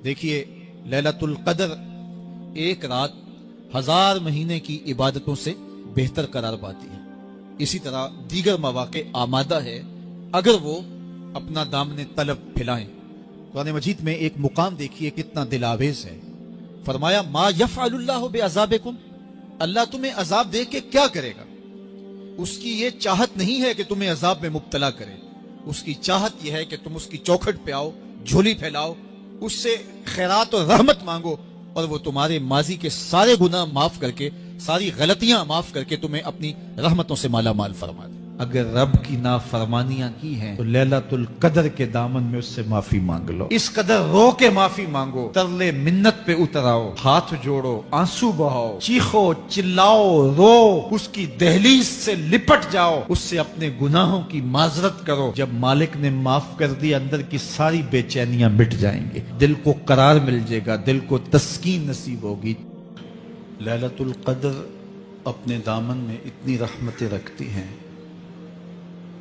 دیکھیے لیلۃ القدر ایک رات 1000 مہینے کی عبادتوں سے بہتر قرار پاتی ہے. اسی طرح دیگر مواقع آمادہ ہے اگر وہ اپنا دامن طلب پھیلائیں. قرآن مجید میں ایک مقام دیکھیے کتنا دل آویز ہے. فرمایا ما یفعل اللہ بعذابکم، اللہ تمہیں عذاب دے کے کیا کرے گا. اس کی یہ چاہت نہیں ہے کہ تمہیں عذاب میں مبتلا کرے، اس کی چاہت یہ ہے کہ تم اس کی چوکھٹ پہ آؤ، جھولی پھیلاؤ، اس سے خیرات اور رحمت مانگو، اور وہ تمہارے ماضی کے سارے گناہ معاف کر کے، ساری غلطیاں معاف کر کے تمہیں اپنی رحمتوں سے مالا مال فرما دے. اگر رب کی نافرمانیاں کی ہیں تو لیلۃ القدر کے دامن میں اس سے معافی مانگ لو. اس قدر رو کے معافی مانگو، ترلے منت پہ اتر آؤ، ہاتھ جوڑو، آنسو بہاؤ، چیخو چلاؤ، رو، اس کی دہلیز سے لپٹ جاؤ، اس سے اپنے گناہوں کی معذرت کرو. جب مالک نے معاف کر دی اندر کی ساری بے چینیاں مٹ جائیں گے، دل کو قرار مل جائے گا، دل کو تسکین نصیب ہوگی. لیلۃ القدر اپنے دامن میں اتنی رحمتیں رکھتی ہیں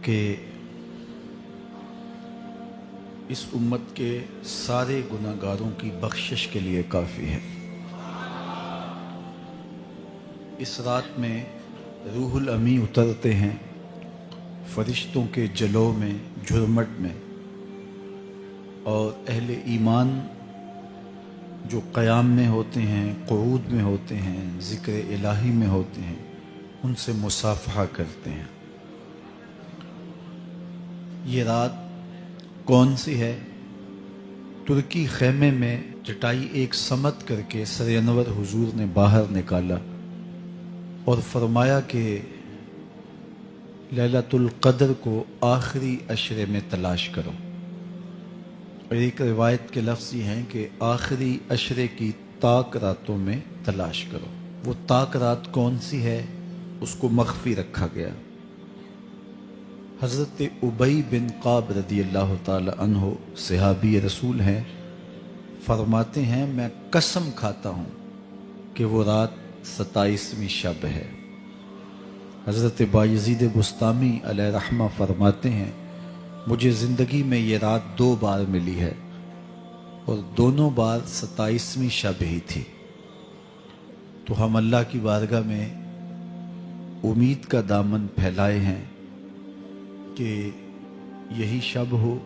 کہ اس امت کے سارے گناہ گاروں کی بخشش کے لیے کافی ہے. اس رات میں روح الامی اترتے ہیں فرشتوں کے جلو میں، جھرمٹ میں، اور اہل ایمان جو قیام میں ہوتے ہیں، قعود میں ہوتے ہیں، ذکر الہی میں ہوتے ہیں، ان سے مصافحہ کرتے ہیں. یہ رات کون سی ہے؟ ترکی خیمے میں چٹائی ایک سمت کر کے سر انور حضور نے باہر نکالا اور فرمایا کہ لیلۃ القدر کو آخری عشرے میں تلاش کرو. اور ایک روایت کے لفظ یہ ہیں کہ آخری عشرے کی تاک راتوں میں تلاش کرو. وہ تاک رات کون سی ہے؟ اس کو مخفی رکھا گیا. حضرت ابی بن قعب رضی اللہ تعالی عنہ صحابی رسول ہیں، فرماتے ہیں میں قسم کھاتا ہوں کہ وہ رات 27ویں شب ہے. حضرت بایزید بستامی علیہ رحمہ فرماتے ہیں مجھے زندگی میں یہ رات 2 بار ملی ہے اور دونوں بار 27ویں شب ہی تھی. تو ہم اللہ کی بارگاہ میں امید کا دامن پھیلائے ہیں کہ یہی شب ہو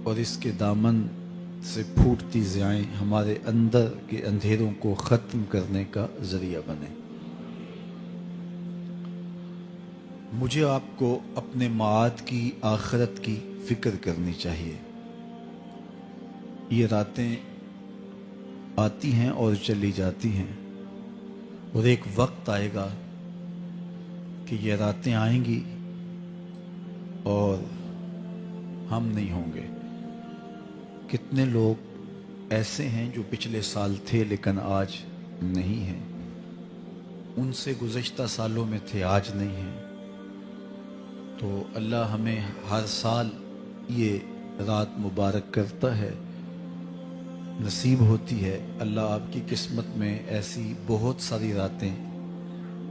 اور اس کے دامن سے پھوٹتی ضیائیں ہمارے اندر کے اندھیروں کو ختم کرنے کا ذریعہ بنے. مجھے آپ کو اپنے معاد کی، آخرت کی فکر کرنی چاہیے. یہ راتیں آتی ہیں اور چلی جاتی ہیں، اور ایک وقت آئے گا کہ یہ راتیں آئیں گی اور ہم نہیں ہوں گے. کتنے لوگ ایسے ہیں جو پچھلے سال تھے لیکن آج نہیں ہیں، ان سے گزشتہ سالوں میں تھے آج نہیں ہیں. تو اللہ ہمیں ہر سال یہ رات مبارک کرتا ہے، نصیب ہوتی ہے. اللہ آپ کی قسمت میں ایسی بہت ساری راتیں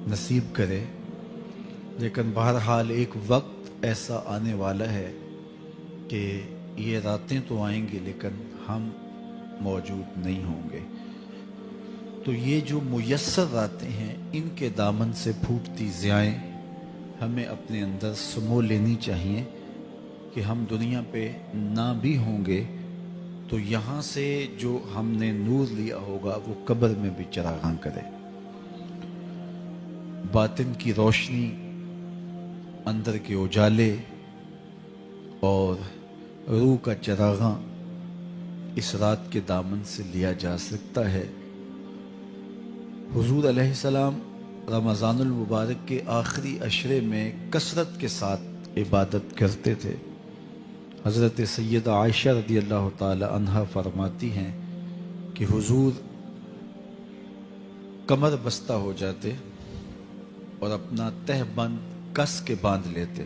نصیب کرے. لیکن بہرحال ایک وقت ایسا آنے والا ہے کہ یہ راتیں تو آئیں گی لیکن ہم موجود نہیں ہوں گے. تو یہ جو میسر راتیں ہیں ان کے دامن سے پھوٹتی ضیائیں ہمیں اپنے اندر سمو لینی چاہیے کہ ہم دنیا پہ نہ بھی ہوں گے تو یہاں سے جو ہم نے نور لیا ہوگا وہ قبر میں بھی چراغاں کرے. باطن کی روشنی، اندر کے اجالے اور روح کا چراغاں اس رات کے دامن سے لیا جا سکتا ہے. حضور علیہ السلام رمضان المبارک کے آخری عشرے میں کثرت کے ساتھ عبادت کرتے تھے. حضرت سیدہ عائشہ رضی اللہ تعالی عنہا فرماتی ہیں کہ حضور کمر بستہ ہو جاتے اور اپنا تہ بند کس کے باندھ لیتے،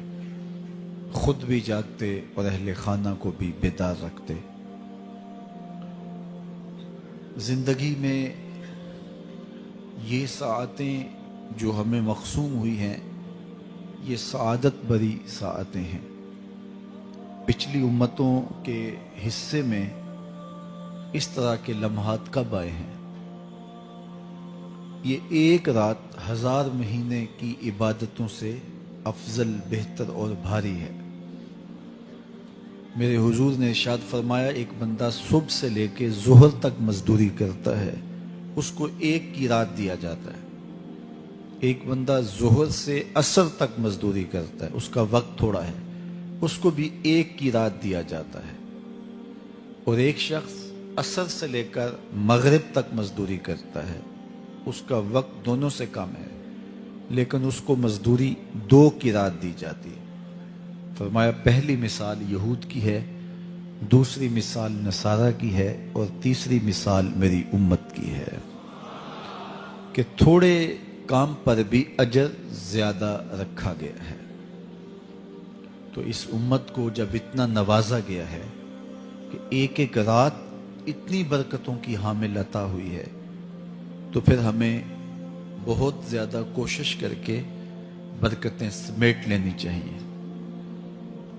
خود بھی جاگتے اور اہل خانہ کو بھی بیدار رکھتے. زندگی میں یہ ساعتیں جو ہمیں مقسوم ہوئی ہیں یہ سعادت بری ساعتیں ہیں. پچھلی امتوں کے حصے میں اس طرح کے لمحات کب آئے ہیں؟ یہ ایک رات 1000 مہینے کی عبادتوں سے افضل، بہتر اور بھاری ہے۔ میرے حضور نے ارشاد فرمایا، ایک بندہ صبح سے لے کے ظہر تک مزدوری کرتا ہے، اس کو ایک کی رات دیا جاتا ہے۔ ایک بندہ ظہر سے عصر تک مزدوری کرتا ہے، اس کا وقت تھوڑا ہے، اس کو بھی ایک کی رات دیا جاتا ہے۔ اور ایک شخص عصر سے لے کر مغرب تک مزدوری کرتا ہے، اس کا وقت دونوں سے کم ہے، لیکن اس کو مزدوری 2 کی رات دی جاتی ہے۔ فرمایا پہلی مثال یہود کی ہے، دوسری مثال نصارہ کی ہے، اور تیسری مثال میری امت کی ہے کہ تھوڑے کام پر بھی اجر زیادہ رکھا گیا ہے۔ تو اس امت کو جب اتنا نوازا گیا ہے کہ ایک ایک رات اتنی برکتوں کی حامل عطا ہوئی ہے، تو پھر ہمیں بہت زیادہ کوشش کر کے برکتیں سمیٹ لینی چاہیے۔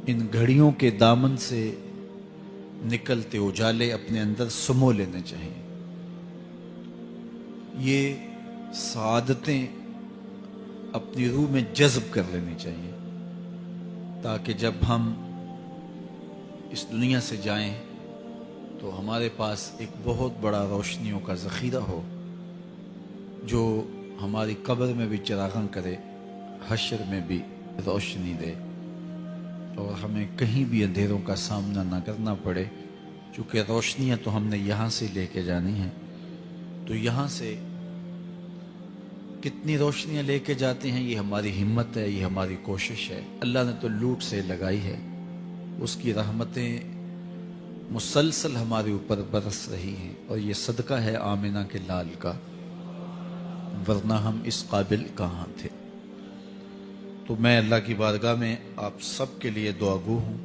ان گھڑیوں کے دامن سے نکلتے اجالے اپنے اندر سمو لینے چاہیے۔ یہ سعادتیں اپنی روح میں جذب کر لینی چاہیے، تاکہ جب ہم اس دنیا سے جائیں تو ہمارے پاس ایک بہت بڑا روشنیوں کا ذخیرہ ہو، جو ہماری قبر میں بھی چراغاں کرے، حشر میں بھی روشنی دے، اور ہمیں کہیں بھی اندھیروں کا سامنا نہ کرنا پڑے، چونکہ روشنیاں تو ہم نے یہاں سے لے کے جانی ہیں۔ تو یہاں سے کتنی روشنیاں لے کے جاتے ہیں، یہ ہماری ہمت ہے، یہ ہماری کوشش ہے۔ اللہ نے تو لوٹ سے لگائی ہے، اس کی رحمتیں مسلسل ہمارے اوپر برس رہی ہیں، اور یہ صدقہ ہے آمنہ کے لال کا، ورنہ ہم اس قابل کہاں تھے۔ تو میں اللہ کی بارگاہ میں آپ سب کے لیے دعا گو ہوں،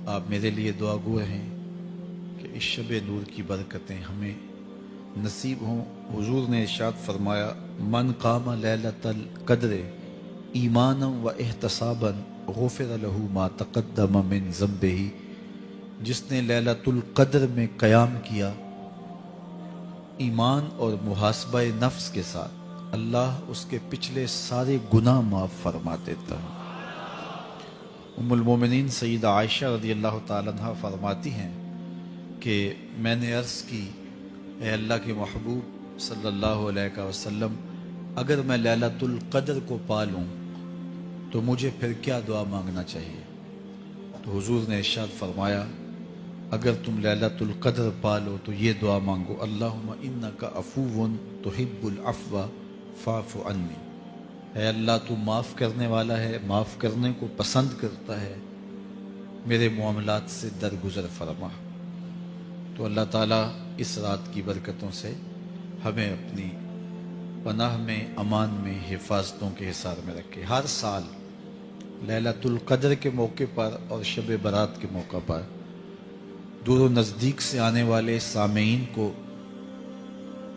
آپ میرے لیے دعا گو ہیں کہ اس شب نور کی برکتیں ہمیں نصیب ہوں۔ حضور نے ارشاد فرمایا، من قام لیلۃ القدر ایمانا و احتسابا غفر له ما تقدم من ذنبہ، جس نے لیلۃ القدر میں قیام کیا ایمان اور محاسبہ نفس کے ساتھ، اللہ اس کے پچھلے سارے گناہ معاف فرما دیتا ہے۔ ام المومنین سیدہ عائشہ رضی اللہ تعالیٰ عنہ فرماتی ہیں کہ میں نے عرض کی، اے اللہ کے محبوب صلی اللہ علیہ وسلم، اگر میں لیلۃ القدر کو پا لوں تو مجھے پھر کیا دعا مانگنا چاہیے؟ تو حضور نے ارشاد فرمایا، اگر تم لیلۃ القدر پا لو تو یہ دعا مانگو، اللہم انک عفو تحب العفو فاعف عنی، اے اللہ تو معاف کرنے والا ہے، معاف کرنے کو پسند کرتا ہے، میرے معاملات سے درگزر فرما۔ تو اللہ تعالیٰ اس رات کی برکتوں سے ہمیں اپنی پناہ میں، امان میں، حفاظتوں کے حصار میں رکھے۔ ہر سال لیلۃ القدر کے موقع پر اور شب برات کے موقع پر دور و نزدیک سے آنے والے سامعین کو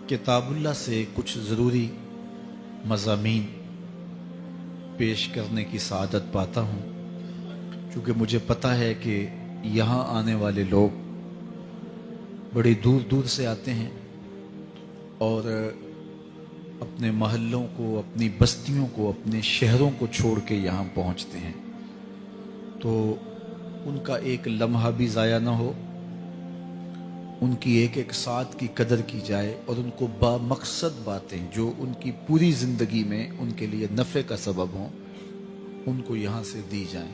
کتاب اللہ سے کچھ ضروری مضامین پیش کرنے کی سعادت پاتا ہوں، چونکہ مجھے پتہ ہے کہ یہاں آنے والے لوگ بڑی دور دور سے آتے ہیں اور اپنے محلوں کو، اپنی بستیوں کو، اپنے شہروں کو چھوڑ کے یہاں پہنچتے ہیں، تو ان کا ایک لمحہ بھی ضائع نہ ہو، ان کی ایک ایک ساتھ کی قدر کی جائے، اور ان کو با مقصد باتیں جو ان کی پوری زندگی میں ان کے لیے نفع کا سبب ہوں، ان کو یہاں سے دی جائیں۔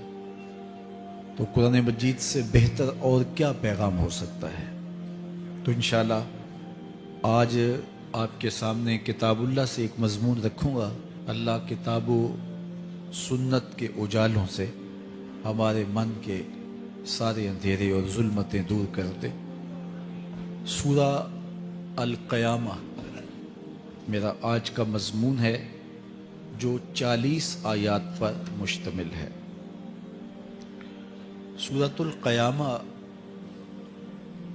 تو قرآن مجید سے بہتر اور کیا پیغام ہو سکتا ہے؟ تو انشاءاللہ آج آپ کے سامنے کتاب اللہ سے ایک مضمون رکھوں گا۔ اللہ کتاب و سنت کے اجالوں سے ہمارے من کے سارے اندھیرے اور ظلمتیں دور کر دے۔ سورہ القیامہ میرا آج کا مضمون ہے، جو 40 آیات پر مشتمل ہے۔ سورۃ القیامہ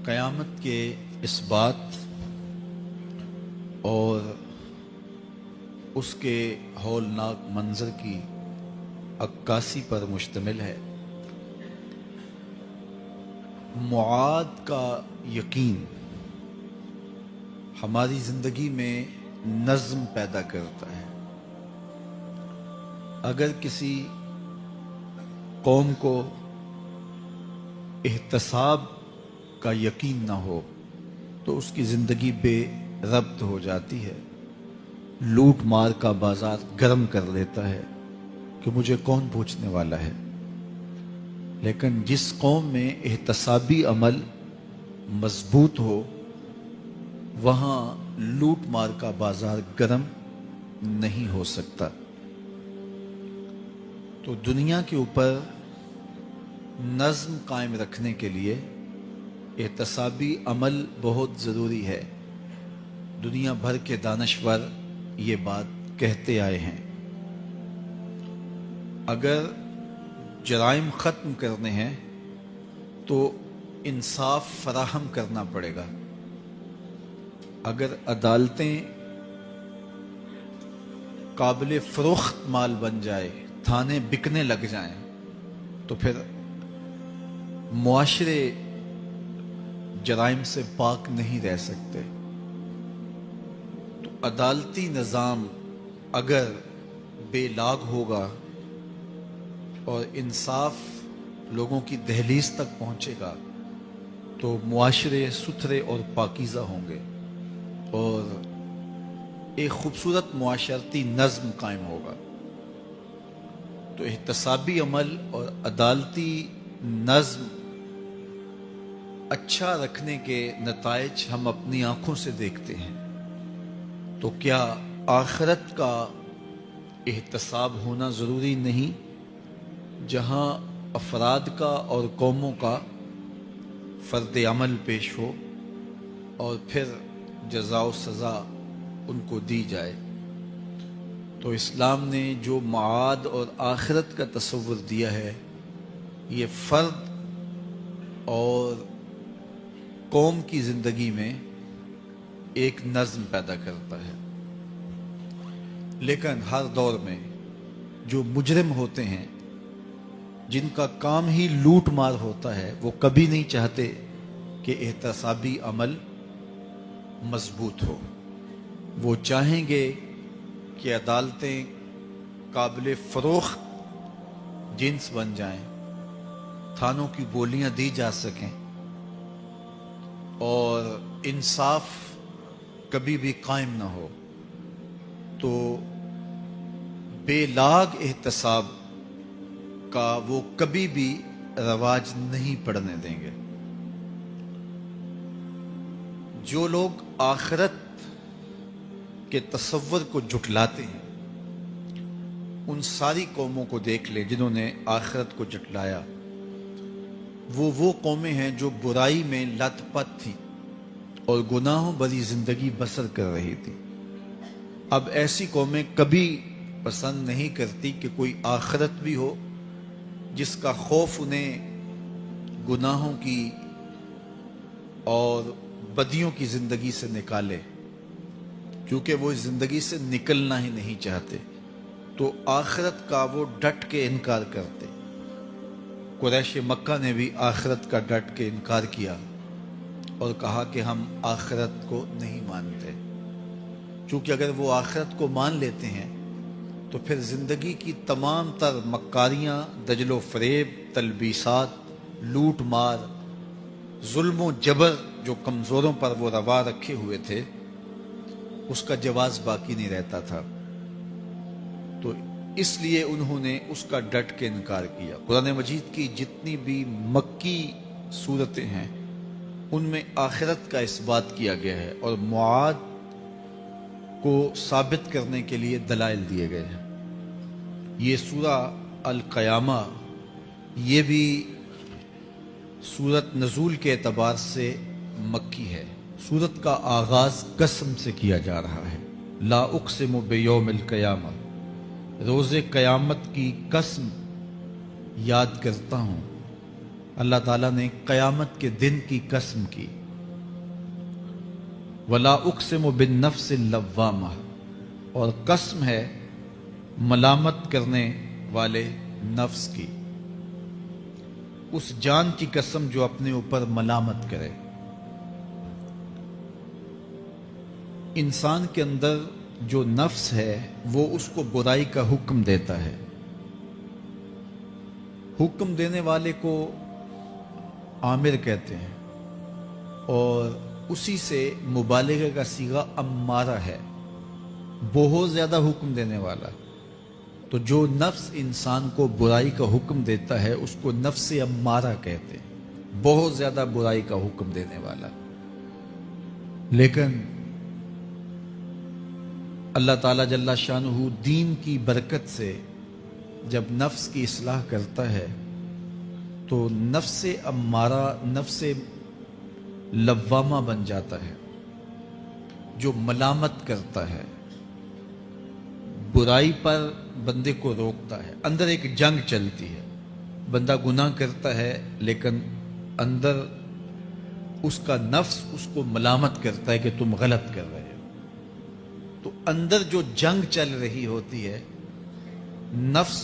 قیامت کے اس بات اور اس کے ہولناک منظر کی عکاسی پر مشتمل ہے۔ معاد کا یقین ہماری زندگی میں نظم پیدا کرتا ہے۔ اگر کسی قوم کو احتساب کا یقین نہ ہو تو اس کی زندگی بے ربط ہو جاتی ہے، لوٹ مار کا بازار گرم کر لیتا ہے کہ مجھے کون پوچھنے والا ہے۔ لیکن جس قوم میں احتسابی عمل مضبوط ہو وہاں لوٹ مار کا بازار گرم نہیں ہو سکتا۔ تو دنیا کے اوپر نظم قائم رکھنے کے لیے احتسابی عمل بہت ضروری ہے۔ دنیا بھر کے دانشور یہ بات کہتے آئے ہیں۔ اگر جرائم ختم کرنے ہیں تو انصاف فراہم کرنا پڑے گا۔ اگر عدالتیں قابل فروخت مال بن جائے، تھانے بکنے لگ جائیں، تو پھر معاشرے جرائم سے پاک نہیں رہ سکتے۔ تو عدالتی نظام اگر بے لاگ ہوگا اور انصاف لوگوں کی دہلیز تک پہنچے گا تو معاشرے ستھرے اور پاکیزہ ہوں گے اور ایک خوبصورت معاشرتی نظم قائم ہوگا۔ تو احتسابی عمل اور عدالتی نظم اچھا رکھنے کے نتائج ہم اپنی آنکھوں سے دیکھتے ہیں۔ تو کیا آخرت کا احتساب ہونا ضروری نہیں؟ جہاں افراد کا اور قوموں کا فرد عمل پیش ہو اور پھر جزا و سزا ان کو دی جائے۔ تو اسلام نے جو معاد اور آخرت کا تصور دیا ہے یہ فرد اور قوم کی زندگی میں ایک نظم پیدا کرتا ہے۔ لیکن ہر دور میں جو مجرم ہوتے ہیں، جن کا کام ہی لوٹ مار ہوتا ہے، وہ کبھی نہیں چاہتے کہ احتسابی عمل مضبوط ہو۔ وہ چاہیں گے کہ عدالتیں قابل فروخت جنس بن جائیں، تھانوں کی بولیاں دی جا سکیں اور انصاف کبھی بھی قائم نہ ہو۔ تو بے لاگ احتساب کا وہ کبھی بھی رواج نہیں پڑنے دیں گے۔ جو لوگ آخرت کے تصور کو جھٹلاتے ہیں ان ساری قوموں کو دیکھ لیں جنہوں نے آخرت کو جھٹلایا۔ وہ قومیں ہیں جو برائی میں لت پت تھیں اور گناہوں بھری زندگی بسر کر رہی تھی۔ اب ایسی قومیں کبھی پسند نہیں کرتی کہ کوئی آخرت بھی ہو جس کا خوف انہیں گناہوں کی اور بدیوں کی زندگی سے نکالے، کیونکہ وہ اس زندگی سے نکلنا ہی نہیں چاہتے۔ تو آخرت کا وہ ڈٹ کے انکار کرتے۔ قریش مکہ نے بھی آخرت کا ڈٹ کے انکار کیا اور کہا کہ ہم آخرت کو نہیں مانتے، چونکہ اگر وہ آخرت کو مان لیتے ہیں تو پھر زندگی کی تمام تر مکاریاں، دجل و فریب، تلبیسات، لوٹ مار، ظلم و جبر جو کمزوروں پر وہ روا رکھے ہوئے تھے اس کا جواز باقی نہیں رہتا تھا۔ تو اس لیے انہوں نے اس کا ڈٹ کے انکار کیا۔ قرآن مجید کی جتنی بھی مکی صورتیں ہیں ان میں آخرت کا اس بات کیا گیا ہے اور معاد کو ثابت کرنے کے لیے دلائل دیے گئے ہیں۔ یہ سورہ القیامہ یہ بھی سورت نزول کے اعتبار سے مکی ہے۔ سورت کا آغاز قسم سے کیا جا رہا ہے، لا اقسم بیوم القیامہ، روز قیامت کی قسم یاد کرتا ہوں۔ اللہ تعالیٰ نے قیامت کے دن کی قسم کی۔ ولا اقسم بالنفس اللوامہ، اور قسم ہے ملامت کرنے والے نفس کی، اس جان کی قسم جو اپنے اوپر ملامت کرے۔ انسان کے اندر جو نفس ہے وہ اس کو برائی کا حکم دیتا ہے. حکم دینے والے کو آمر کہتے ہیں اور اسی سے مبالغہ کا صیغہ امارہ ہے، بہت زیادہ حکم دینے والا. تو جو نفس انسان کو برائی کا حکم دیتا ہے اس کو نفس امارہ کہتے ہیں، بہت زیادہ برائی کا حکم دینے والا. لیکن اللہ تعالیٰ جل شانہ دین کی برکت سے جب نفس کی اصلاح کرتا ہے تو نفس امارہ نفس لوامہ بن جاتا ہے، جو ملامت کرتا ہے، برائی پر بندے کو روکتا ہے. اندر ایک جنگ چلتی ہے، بندہ گناہ کرتا ہے لیکن اندر اس کا نفس اس کو ملامت کرتا ہے کہ تم غلط کر رہے ہو. تو اندر جو جنگ چل رہی ہوتی ہے، نفس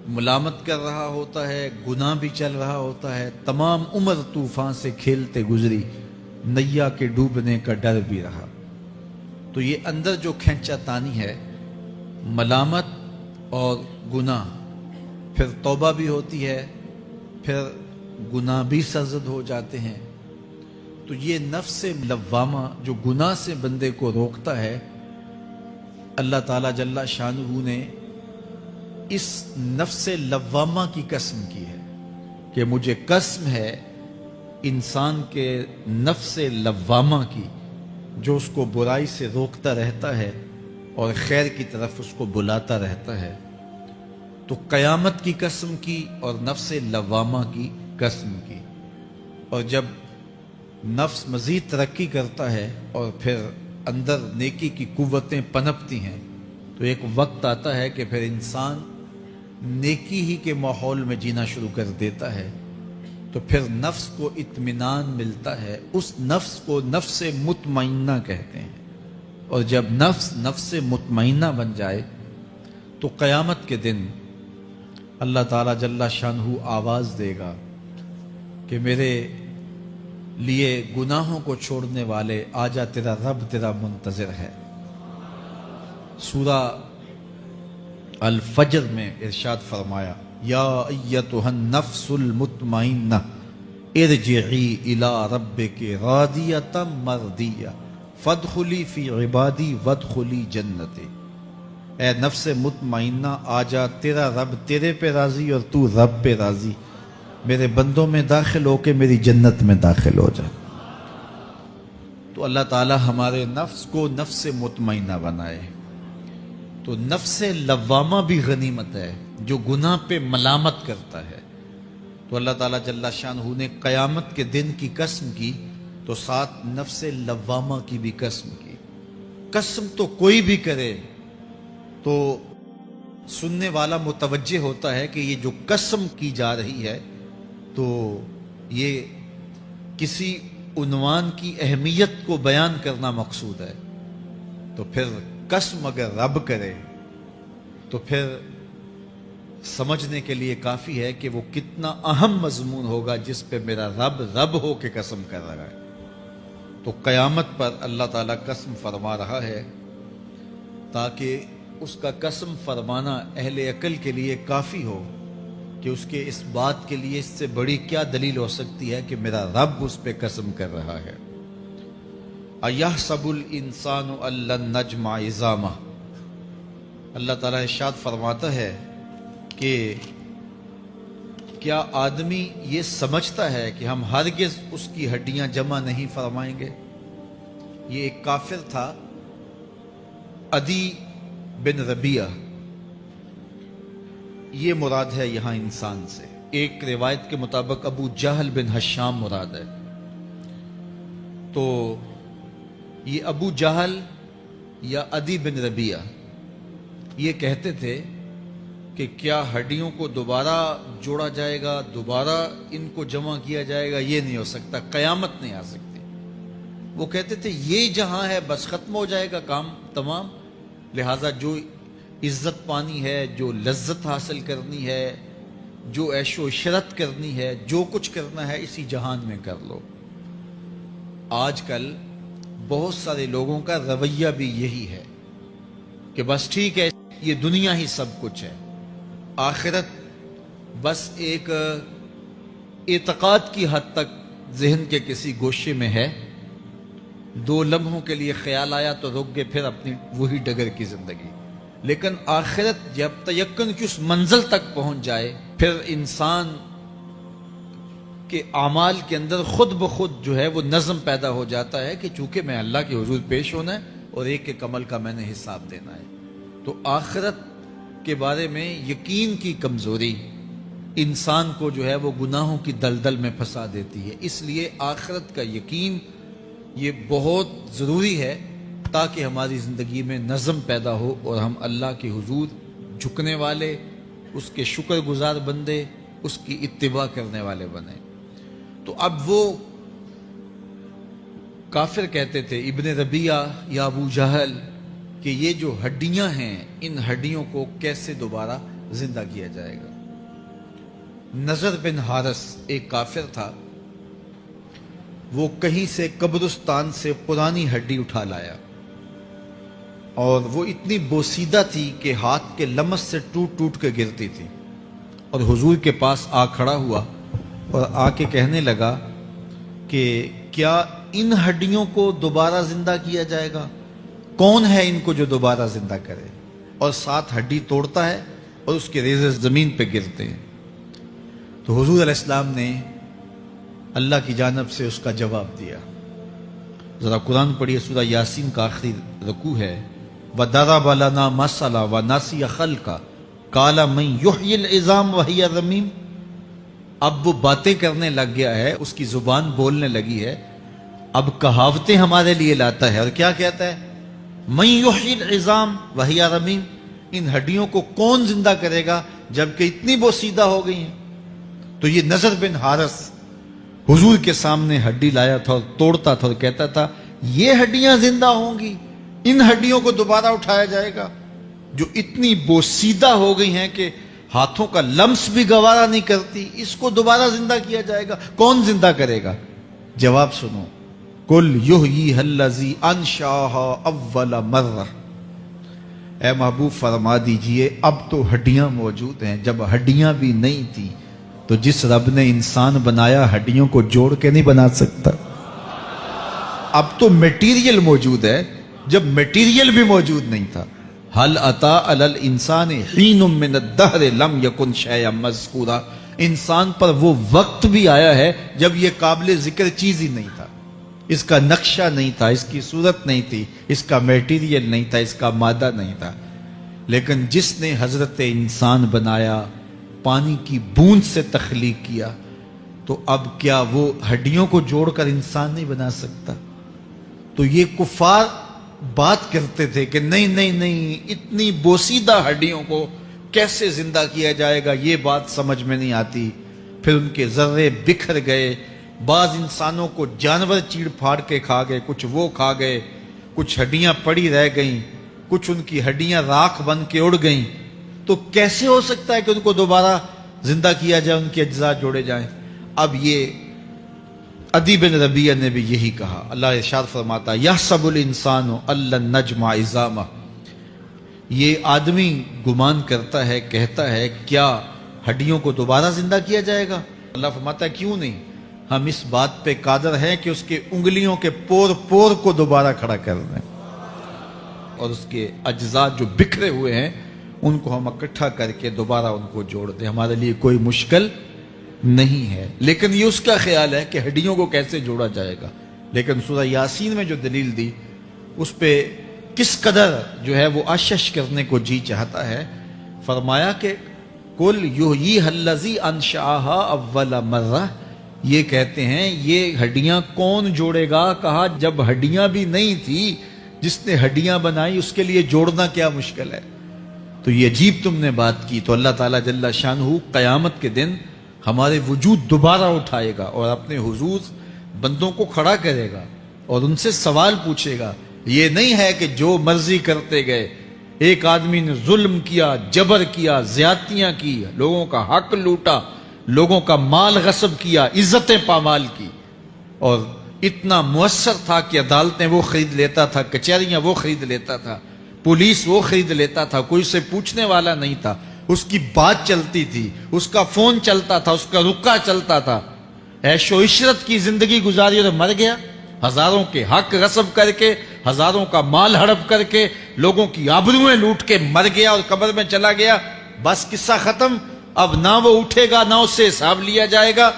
ملامت کر رہا ہوتا ہے، گناہ بھی چل رہا ہوتا ہے، تمام عمر طوفان سے کھیلتے گزری، نیا کے ڈوبنے کا ڈر بھی رہا. تو یہ اندر جو کھینچا تانی ہے، ملامت اور گناہ، پھر توبہ بھی ہوتی ہے، پھر گناہ بھی سرزد ہو جاتے ہیں. تو یہ نفس لوامہ جو گناہ سے بندے کو روکتا ہے، اللہ تعالیٰ جل شانہ نے اس نفس لوامہ کی قسم کی ہے کہ مجھے قسم ہے انسان کے نفس لوامہ کی، جو اس کو برائی سے روکتا رہتا ہے اور خیر کی طرف اس کو بلاتا رہتا ہے. تو قیامت کی قسم کی اور نفس لوامہ کی قسم کی. اور جب نفس مزید ترقی کرتا ہے اور پھر اندر نیکی کی قوتیں پنپتی ہیں تو ایک وقت آتا ہے کہ پھر انسان نیکی ہی کے ماحول میں جینا شروع کر دیتا ہے. تو پھر نفس کو اطمینان ملتا ہے، اس نفس کو نفس مطمئنہ کہتے ہیں. اور جب نفس مطمئنہ بن جائے تو قیامت کے دن اللہ تعالیٰ جل شانہ آواز دے گا کہ میرے لیے گناہوں کو چھوڑنے والے آجا، تیرا رب تیرا منتظر ہے. سورہ الفجر میں ارشاد فرمایا، یا ایتھا النفس المطمئنہ ارجعی الی ربک راضیۃ مرضیہ فادخلی فی عبادی وادخلی جنتی. اے نفس مطمئنہ آجا، تیرا رب تیرے پہ راضی اور تو رب پہ راضی، میرے بندوں میں داخل ہو کے میری جنت میں داخل ہو جا. تو اللہ تعالی ہمارے نفس کو نفس مطمئنہ بنائے. تو نفس لوامہ بھی غنیمت ہے جو گناہ پہ ملامت کرتا ہے. تو اللہ تعالیٰ جل شانہ نے قیامت کے دن کی قسم کی تو ساتھ نفس لوامہ کی بھی قسم کی. قسم تو کوئی بھی کرے تو سننے والا متوجہ ہوتا ہے کہ یہ جو قسم کی جا رہی ہے تو یہ کسی عنوان کی اہمیت کو بیان کرنا مقصود ہے. تو پھر قسم اگر رب کرے تو پھر سمجھنے کے لیے کافی ہے کہ وہ کتنا اہم مضمون ہوگا جس پہ میرا رب ہو کے قسم کر رہا ہے. تو قیامت پر اللہ تعالیٰ قسم فرما رہا ہے تاکہ اس کا قسم فرمانا اہل عقل کے لیے کافی ہو کہ اس کے اس بات کے لیے اس سے بڑی کیا دلیل ہو سکتی ہے کہ میرا رب اس پہ قسم کر رہا ہے. اَيَحْسَبُ الْإِنسَانُ أَن لَّن نَّجْمَعَ عِظَامَهُ. اللہ تعالیٰ ارشاد فرماتا ہے کہ کیا آدمی یہ سمجھتا ہے کہ ہم ہرگز اس کی ہڈیاں جمع نہیں فرمائیں گے. یہ ایک کافر تھا، عدی بن ربیعہ، یہ مراد ہے یہاں انسان سے. ایک روایت کے مطابق ابو جہل بن ہشام مراد ہے. تو یہ ابو جہل یا عدی بن ربیعہ یہ کہتے تھے کہ کیا ہڈیوں کو دوبارہ جوڑا جائے گا، دوبارہ ان کو جمع کیا جائے گا؟ یہ نہیں ہو سکتا، قیامت نہیں آ سکتی. وہ کہتے تھے یہ جہاں ہے بس ختم ہو جائے گا کام تمام، لہٰذا جو عزت پانی ہے، جو لذت حاصل کرنی ہے، جو عیش و عشرت کرنی ہے، جو کچھ کرنا ہے اسی جہان میں کر لو. آج کل بہت سارے لوگوں کا رویہ بھی یہی ہے کہ بس ٹھیک ہے، یہ دنیا ہی سب کچھ ہے، آخرت بس ایک اعتقاد کی حد تک ذہن کے کسی گوشے میں ہے، 2 لمحوں کے لیے خیال آیا تو رک گئے، پھر اپنی وہی ڈگر کی زندگی۔ لیکن آخرت جب تیقن کی اس منزل تک پہنچ جائے، پھر انسان کے اعمال کے اندر خود بخود جو ہے وہ نظم پیدا ہو جاتا ہے کہ چونکہ میں اللہ کے حضور پیش ہونا ہے اور ایک ایک عمل کا میں نے حساب دینا ہے۔ تو آخرت کے بارے میں یقین کی کمزوری انسان کو جو ہے وہ گناہوں کی دلدل میں پھنسا دیتی ہے۔ اس لیے آخرت کا یقین یہ بہت ضروری ہے تاکہ ہماری زندگی میں نظم پیدا ہو اور ہم اللہ کے حضور جھکنے والے، اس کے شکر گزار بندے، اس کی اتباع کرنے والے بنے۔ تو اب وہ کافر کہتے تھے ابن ربیعہ یا ابو جہل کہ یہ جو ہڈیاں ہیں ان ہڈیوں کو کیسے دوبارہ زندہ کیا جائے گا۔ نضر بن حارث ایک کافر تھا، وہ کہیں سے قبرستان سے پرانی ہڈی اٹھا لایا اور وہ اتنی بوسیدہ تھی کہ ہاتھ کے لمس سے ٹوٹ ٹوٹ کے گرتی تھی، اور حضور کے پاس آ کھڑا ہوا اور آ کے کہنے لگا کہ کیا ان ہڈیوں کو دوبارہ زندہ کیا جائے گا؟ کون ہے ان کو جو دوبارہ زندہ کرے؟ اور 7 ہڈی توڑتا ہے اور اس کے ریزے زمین پہ گرتے ہیں۔ تو حضور علیہ السلام نے اللہ کی جانب سے اس کا جواب دیا۔ ذرا قرآن پڑھیے، سورہ یاسین کا آخری رکوع ہے، وَضَرَبَ لَنَا مَثَلًا وَنَسِیَ خَلْقَهُ قَالَ مَن يُحْيِي الْعِظَامَ وَهِيَ رَمِيمٌ۔ اب وہ باتیں کرنے لگ گیا ہے، اس کی زبان بولنے لگی ہے، اب کہاوتیں ہمارے لیے لاتا ہے، اور کیا کہتا ہے؟ مَن يُحْيِي الْعِظَامَ وَهِيَ رَمِيمٌ، ان ہڈیوں کو کون زندہ کرے گا جبکہ اتنی بوسیدہ ہو گئی ہیں۔ تو یہ نضر بن حارث حضور کے سامنے ہڈی لایا تھا اور توڑتا تھا اور کہتا تھا یہ ہڈیاں زندہ ہوں گی، ان ہڈیوں کو دوبارہ اٹھایا جائے گا جو اتنی بوسیدہ ہو گئی ہیں کہ ہاتھوں کا لمس بھی گوارا نہیں کرتی، اس کو دوبارہ زندہ کیا جائے گا، کون زندہ کرے گا؟ جواب سنو، قُلْ يُحْيِيهَا الَّذِي أَنشَأَهَا أَوَّلَ مَرَّةٍ، اے محبوب فرما دیجئے اب تو ہڈیاں موجود ہیں، جب ہڈیاں بھی نہیں تھی تو جس رب نے انسان بنایا ہڈیوں کو جوڑ کے نہیں بنا سکتا۔ اب تو میٹیریل موجود ہے جب میٹیریل بھی موجود نہیں تھا۔ هل اتا علی الانسان حین من الدہر لم یکن شیئا مذکورا، انسان پر وہ وقت بھی آیا ہے جب یہ قابل ذکر چیز ہی نہیں تھا، اس کا نقشہ نہیں تھا، اس کی صورت نہیں تھی، اس کا میٹیریل نہیں تھا، اس کا مادہ نہیں تھا، لیکن جس نے حضرت انسان بنایا، پانی کی بوند سے تخلیق کیا، تو اب کیا وہ ہڈیوں کو جوڑ کر انسان نہیں بنا سکتا؟ تو یہ کفار بات کرتے تھے کہ نہیں نہیں نہیں، اتنی بوسیدہ ہڈیوں کو کیسے زندہ کیا جائے گا، یہ بات سمجھ میں نہیں آتی۔ پھر ان کے ذرے بکھر گئے، بعض انسانوں کو جانور چیڑ پھاڑ کے کھا گئے، کچھ وہ کھا گئے، کچھ ہڈیاں پڑی رہ گئیں، کچھ ان کی ہڈیاں راکھ بن کے اڑ گئیں۔ تو کیسے ہو سکتا ہے کہ ان کو دوبارہ زندہ کیا جائے، ان کے اجزاء جوڑے جائیں؟ اب یہ عدی بن ربیعہ نے بھی یہی کہا۔ اللہ ارشاد فرماتا یحسب الانسان ان لن نجمع عظامہ، یہ آدمی گمان کرتا ہے، کہتا ہے کیا ہڈیوں کو دوبارہ زندہ کیا جائے گا؟ اللہ فرماتا ہے کیوں نہیں، ہم اس بات پہ قادر ہیں کہ اس کے انگلیوں کے پور پور کو دوبارہ کھڑا کر دیں، اور اس کے اجزاء جو بکھرے ہوئے ہیں ان کو ہم اکٹھا کر کے دوبارہ ان کو جوڑ دیں، ہمارے لیے کوئی مشکل نہیں ہے۔ لیکن یہ اس کا خیال ہے کہ ہڈیوں کو کیسے جوڑا جائے گا، لیکن سورہ یاسین میں جو دلیل دی اس پہ کس قدر جو ہے وہ آشش کرنے کو جی چاہتا ہے۔ فرمایا کہ قُلْ يُحْيِيهَا الَّذِي أَنشَأَهَا أَوَّلَ مَرَّةٍ، یہ کہتے ہیں یہ ہڈیاں کون جوڑے گا؟ کہا جب ہڈیاں بھی نہیں تھی، جس نے ہڈیاں بنائی اس کے لیے جوڑنا کیا مشکل ہے؟ تو یہ عجیب تم نے بات کی۔ تو اللہ تعالیٰ جل شانہ قیامت کے دن ہمارے وجود دوبارہ اٹھائے گا اور اپنے حضور بندوں کو کھڑا کرے گا اور ان سے سوال پوچھے گا۔ یہ نہیں ہے کہ جو مرضی کرتے گئے، ایک آدمی نے ظلم کیا، جبر کیا، زیادتیاں کی، لوگوں کا حق لوٹا، لوگوں کا مال غصب کیا، عزتیں پامال کی، اور اتنا مؤثر تھا کہ عدالتیں وہ خرید لیتا تھا، کچہریاں وہ خرید لیتا تھا، پولیس وہ خرید لیتا تھا، کوئی اسے پوچھنے والا نہیں تھا، اس کی بات چلتی تھی، اس کا فون چلتا تھا، اس کا رکا چلتا تھا، عیش و عشرت کی زندگی گزاری اور مر گیا، ہزاروں کے حق غصب کر کے، ہزاروں کا مال ہڑپ کر کے، لوگوں کی آبروئیں لوٹ کے مر گیا اور قبر میں چلا گیا، بس قصہ ختم۔ اب نہ وہ اٹھے گا نہ اس سے حساب لیا جائے گا،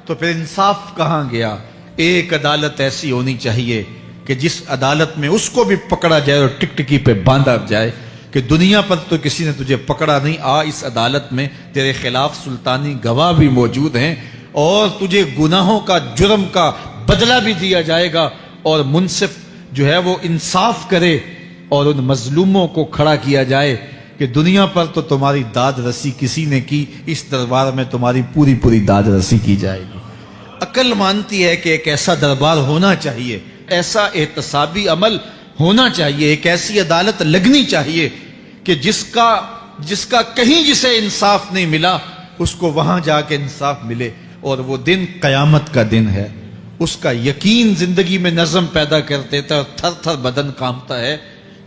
تو پھر انصاف کہاں گیا؟ ایک عدالت ایسی ہونی چاہیے کہ جس عدالت میں اس کو بھی پکڑا جائے اور ٹکٹکی پہ باندھا جائے کہ دنیا پر تو کسی نے تجھے پکڑا نہیں، آ اس عدالت میں تیرے خلاف سلطانی گواہ بھی موجود ہیں اور تجھے گناہوں کا، جرم کا بدلہ بھی دیا جائے گا، اور منصف جو ہے وہ انصاف کرے اور ان مظلوموں کو کھڑا کیا جائے کہ دنیا پر تو تمہاری داد رسی کسی نے کی، اس دربار میں تمہاری پوری پوری داد رسی کی جائے گی۔ عقل مانتی ہے کہ ایک ایسا دربار ہونا چاہیے، ایسا احتسابی عمل ہونا چاہیے، ایک ایسی عدالت لگنی چاہیے کہ جس کا کہیں جسے انصاف نہیں ملا اس کو وہاں جا کے انصاف ملے، اور وہ دن قیامت کا دن ہے۔ اس کا یقین زندگی میں نظم پیدا کر دیتا ہے اور تھر تھر بدن کانپتا ہے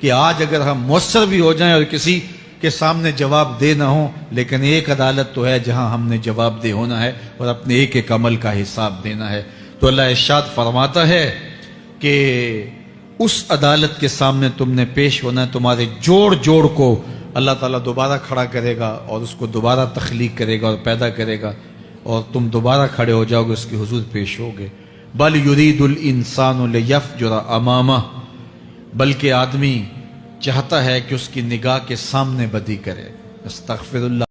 کہ آج اگر ہم مؤثر بھی ہو جائیں اور کسی کے سامنے جواب دے نہ ہوں، لیکن ایک عدالت تو ہے جہاں ہم نے جواب دہ ہونا ہے اور اپنے ایک ایک عمل کا حساب دینا ہے۔ تو اللہ ارشاد فرماتا ہے کہ اس عدالت کے سامنے تم نے پیش ہونا ہے، تمہارے جوڑ جوڑ کو اللہ تعالیٰ دوبارہ کھڑا کرے گا اور اس کو دوبارہ تخلیق کرے گا اور پیدا کرے گا، اور تم دوبارہ کھڑے ہو جاؤ گے، اس کے حضور پیش ہوگے۔ بل یرید الانسان لیفجر امامہ، بلکہ آدمی چاہتا ہے کہ اس کی نگاہ کے سامنے بدی کرے۔ استغفر اللہ۔